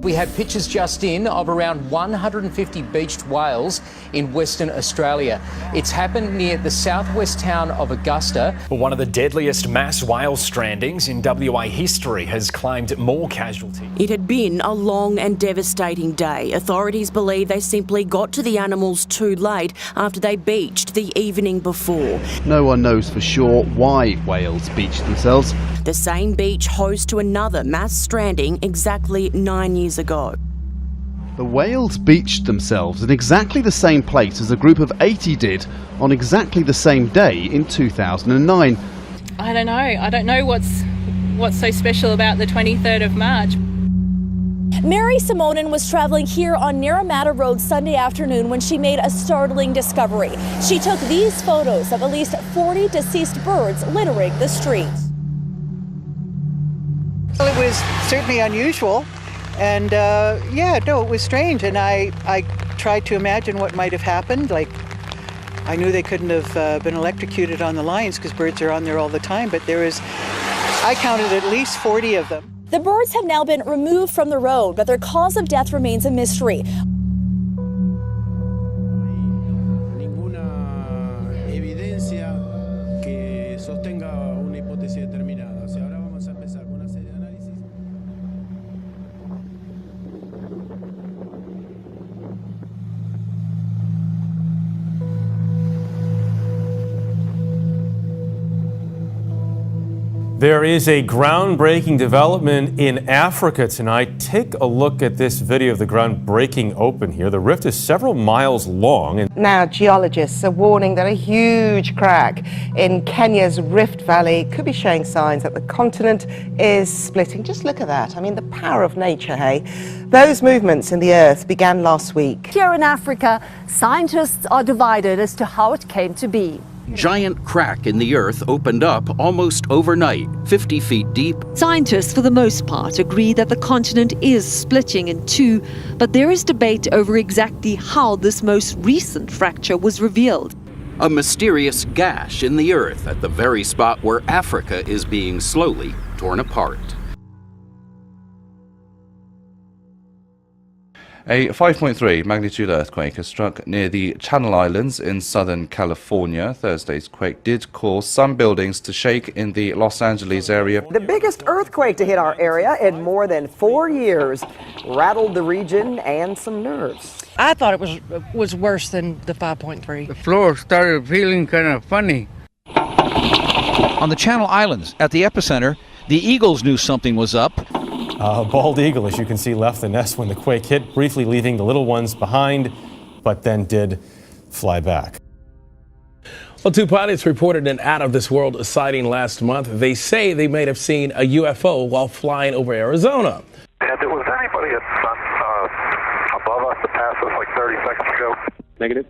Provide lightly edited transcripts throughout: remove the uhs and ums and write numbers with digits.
We had pictures just in of around 150 beached whales in Western Australia. It's happened near the southwest town of Augusta. One of the deadliest mass whale strandings in WA history has claimed more casualties. It had been a long and devastating day. Authorities believe they simply got to the animals too late after they beached the evening before. No one knows for sure why whales beached themselves. The same beach host to another mass stranding exactly 9 years ago. The whales beached themselves in exactly the same place as a group of 80 did on exactly the same day in 2009. I don't know. I don't know what's so special about the 23rd of March. Mary Simonin was traveling here on Naramata Road Sunday afternoon when she made a startling discovery. She took these photos of at least 40 deceased birds littering the streets. Well, it was certainly unusual, and it was strange, and I tried to imagine what might have happened. Like, I knew they couldn't have been electrocuted on the lines because birds are on there all the time, but I counted at least 40 of them. The birds have now been removed from the road, but their cause of death remains a mystery. There is a groundbreaking development in Africa tonight. Take a look at this video of the ground breaking open here. The rift is several miles long. Now, geologists are warning that a huge crack in Kenya's Rift Valley could be showing signs that the continent is splitting. Just look at that. I mean, the power of nature, hey? Those movements in the earth began last week. Here in Africa, scientists are divided as to how it came to be. Giant crack in the earth opened up almost overnight, 50 feet deep. Scientists, for the most part, agree that the continent is splitting in two, but there is debate over exactly how this most recent fracture was revealed. A mysterious gash in the earth at the very spot where Africa is being slowly torn apart. A 5.3 magnitude earthquake has struck near the Channel Islands in Southern California. Thursday's quake did cause some buildings to shake in the Los Angeles area. The biggest earthquake to hit our area in more than 4 years rattled the region and some nerves. I thought it was worse than the 5.3. The floor started feeling kind of funny. On the Channel Islands, at the epicenter, the Eagles knew something was up. A bald eagle, as you can see, left the nest when the quake hit, briefly leaving the little ones behind, but then did fly back. Well, two pilots reported an out-of-this-world sighting last month. They say they may have seen a UFO while flying over Arizona. And there was anybody above us that passed us like 30 seconds ago? Negative.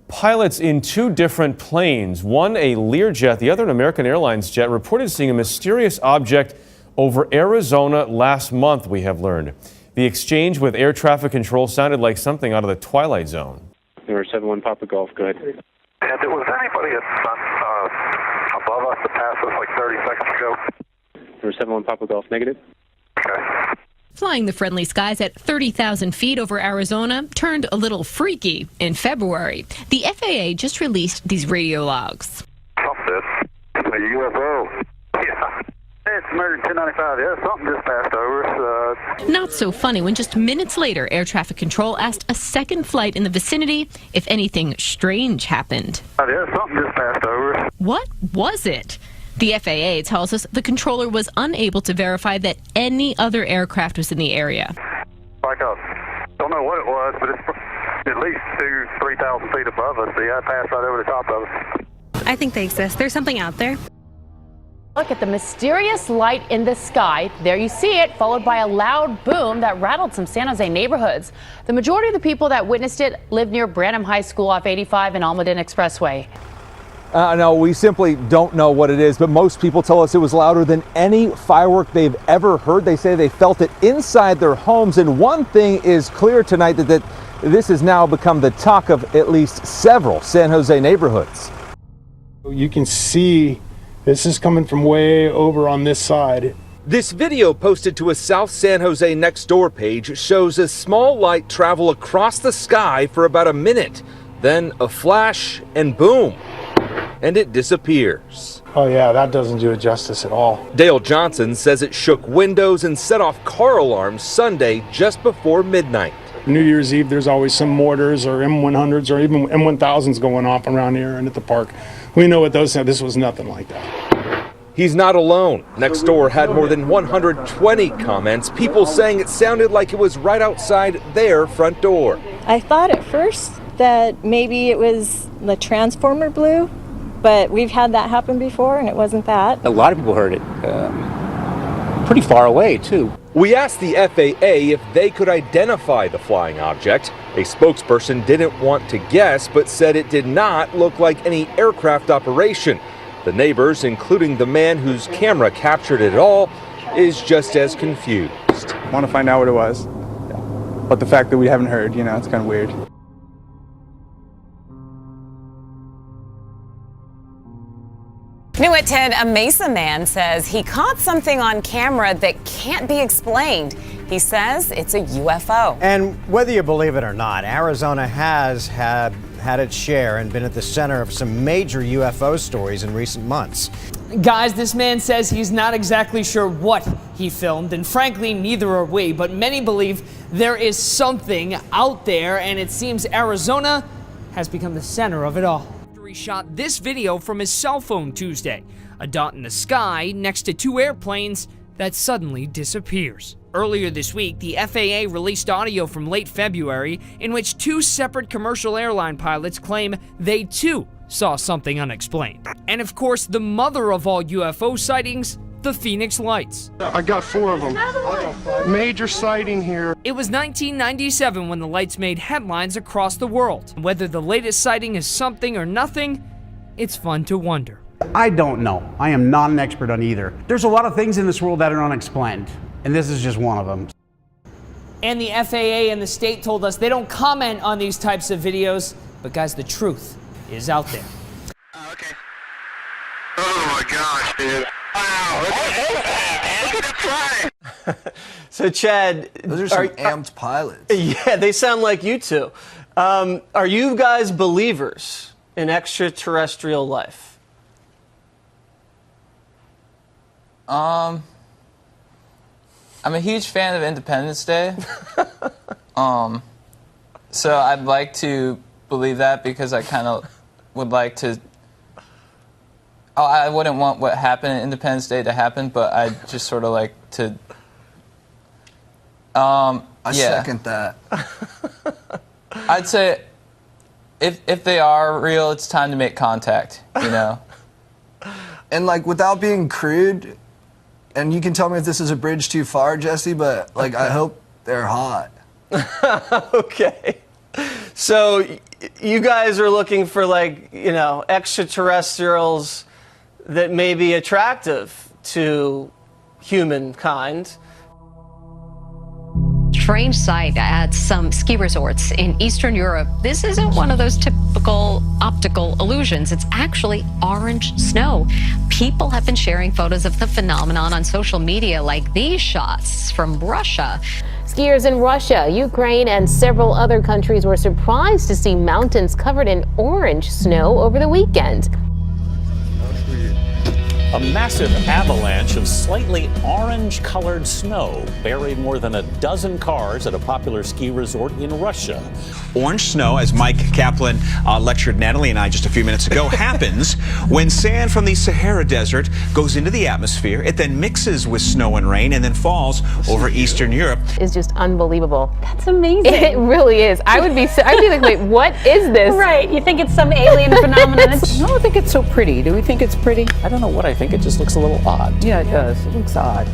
Pilots in two different planes, one a Learjet, the other an American Airlines jet, reported seeing a mysterious object over Arizona last month, we have learned. The exchange with air traffic control sounded like something out of the Twilight Zone. Number 71 Papa Golf, go ahead. And there was anybody above us that passed us like 30 seconds ago? Number 71 Papa Golf, negative. Okay. Flying the friendly skies at 30,000 feet over Arizona turned a little freaky in February. The FAA just released these radio logs. Something. A UFO. Yeah. It's American 1095. Yeah, something just passed over us. Not so funny when just minutes later, air traffic control asked a second flight in the vicinity if anything strange happened. Yeah, something just passed over us. What was it? The FAA tells us the controller was unable to verify that any other aircraft was in the area. Like don't know what it was, but it's at least 3,000 feet above us. Yeah, I passed right over the top of it. I think they exist. There's something out there. Look at the mysterious light in the sky. There you see it, followed by a loud boom that rattled some San Jose neighborhoods. The majority of the people that witnessed it live near Branham High School off 85 and Almaden Expressway. No, we simply don't know what it is, but most people tell us it was louder than any firework they've ever heard. They say they felt it inside their homes, and one thing is clear tonight, that this has now become the talk of at least several San Jose neighborhoods. You can see this is coming from way over on this side, This video posted to a South San Jose Nextdoor page shows a small light travel across the sky for about a minute, then a flash and boom, and it disappears. Oh yeah, that doesn't do it justice at all. Dale Johnson says it shook windows and set off car alarms Sunday just before midnight. New Year's Eve, there's always some mortars or M100s or even M1000s going off around here and at the park. We know what those are. This was nothing like that. He's not alone. Nextdoor had more than 120 comments, people saying it sounded like it was right outside their front door. I thought at first that maybe it was the transformer blew, but we've had that happen before and it wasn't that. A lot of people heard it pretty far away too. We asked the FAA if they could identify the flying object. A spokesperson didn't want to guess, but said it did not look like any aircraft operation. The neighbors, including the man whose camera captured it all, is just as confused. I want to find out what it was, but the fact that we haven't heard, it's kind of weird. You know what, Ted? A Mesa man says he caught something on camera that can't be explained. He says it's a UFO. And whether you believe it or not, Arizona has had its share and been at the center of some major UFO stories in recent months. Guys, this man says he's not exactly sure what he filmed, and frankly, neither are we, but many believe there is something out there, and it seems Arizona has become the center of it all. He shot this video from his cell phone Tuesday, a dot in the sky next to two airplanes that suddenly disappears. Earlier this week, the FAA released audio from late February in which two separate commercial airline pilots claim they too saw something unexplained. And of course, the mother of all UFO sightings, the Phoenix Lights. I got 4 of them. Major sighting here. It was 1997 when the lights made headlines across the world. Whether the latest sighting is something or nothing, it's fun to wonder. I don't know. I am not an expert on either. There's a lot of things in this world that are unexplained, and this is just one of them. And the FAA and the state told us they don't comment on these types of videos, but guys, the truth is out there. Okay. Oh my gosh, dude. Wow, look at it fly. So, Chad, those are some amped pilots. Yeah, they sound like you two. Are you guys believers in extraterrestrial life? I'm a huge fan of Independence Day. So I'd like to believe that because I kind of would like to. Oh, I wouldn't want what happened in Independence Day to happen, but I just sort of like to. I second that. I'd say if they are real, it's time to make contact, And like without being crude, and you can tell me if this is a bridge too far, Jesse, but like I hope they're hot. Okay. So you guys are looking for extraterrestrials that may be attractive to humankind. Strange sight at some ski resorts in Eastern Europe. This isn't one of those typical optical illusions. It's actually orange snow. People have been sharing photos of the phenomenon on social media, like these shots from Russia. Skiers in Russia, Ukraine, and several other countries were surprised to see mountains covered in orange snow over the weekend. A massive avalanche of slightly orange-colored snow buried more than a dozen cars at a popular ski resort in Russia. Orange snow, as Mike Kaplan lectured Natalie and I just a few minutes ago, happens when sand from the Sahara Desert goes into the atmosphere. It then mixes with snow and rain and then falls over Eastern Europe. It's just unbelievable. That's amazing. It really is. I'd be like, wait, what is this? Right. You think it's some alien phenomenon. I don't think it's so pretty. Do we think it's pretty? I don't know what I think. It just looks a little odd. Yeah, it does. It looks odd.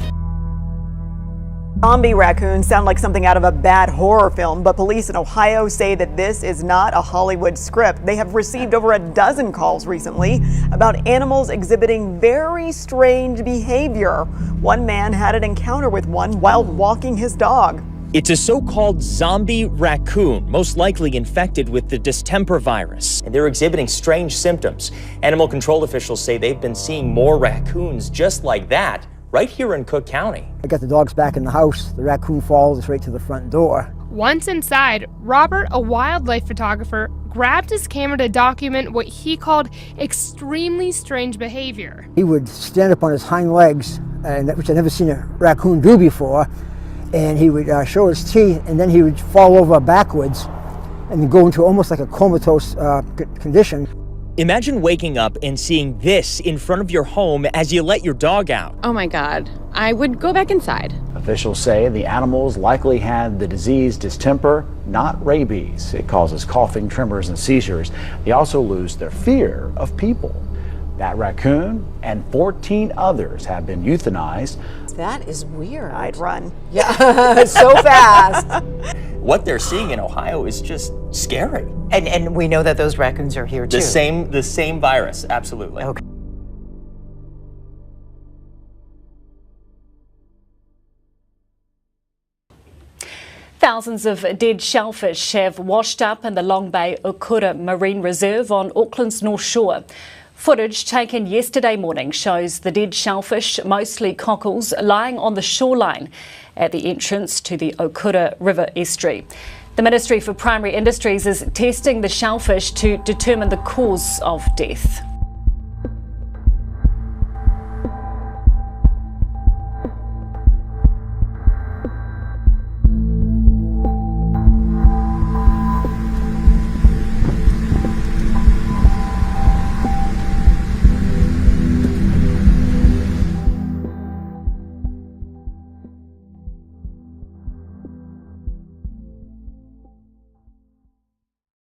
Zombie raccoons sound like something out of a bad horror film, but police in Ohio say that this is not a Hollywood script. They have received over a dozen calls recently about animals exhibiting very strange behavior. One man had an encounter with one while walking his dog. It's a so-called zombie raccoon, most likely infected with the distemper virus. And they're exhibiting strange symptoms. Animal control officials say they've been seeing more raccoons just like that right here in Cook County. I got the dogs back in the house. The raccoon follows right to the front door. Once inside, Robert, a wildlife photographer, grabbed his camera to document what he called extremely strange behavior. He would stand up on his hind legs, which I'd never seen a raccoon do before, and he would show his teeth, and then he would fall over backwards and go into almost like a comatose condition. Imagine waking up and seeing this in front of your home as you let your dog out. Oh my God, I would go back inside. Officials say the animals likely had the disease distemper, not rabies. It causes coughing, tremors, and seizures. They also lose their fear of people. That raccoon and 14 others have been euthanized. That is weird. I'd run. Yeah, so fast. What they're seeing in Ohio is just scary. And we know that those raccoons are here too. The same virus, absolutely. Okay. Thousands of dead shellfish have washed up in the Long Bay Okura Marine Reserve on Auckland's North Shore. Footage taken yesterday morning shows the dead shellfish, mostly cockles, lying on the shoreline at the entrance to the Okura River estuary. The Ministry for Primary Industries is testing the shellfish to determine the cause of death.